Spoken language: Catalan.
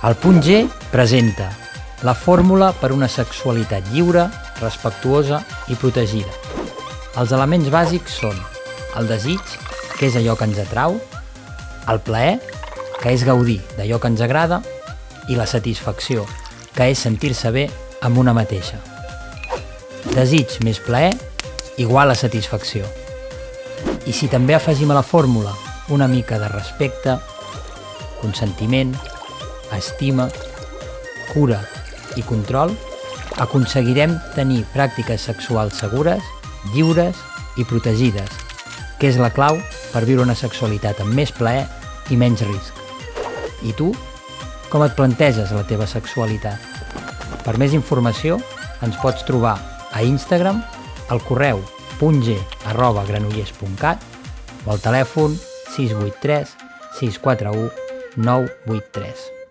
El punt G presenta la fórmula per una sexualitat lliure, respectuosa i protegida. Els elements bàsics són el desig, que és allò que ens atrau, el plaer, que és gaudir d'allò que ens agrada, i la satisfacció, que és sentir-se bé amb una mateixa. Desig més plaer igual a satisfacció. I si també afegim a la fórmula una mica de respecte, consentiment, estima, cura i control, aconseguirem tenir pràctiques sexuals segures, lliures i protegides, que és la clau per viure una sexualitat amb més plaer i menys risc. I tu, com et planteges la teva sexualitat? Per més informació, ens pots trobar a Instagram, al correu puntg@granollers.cat o al telèfon 683 641 983.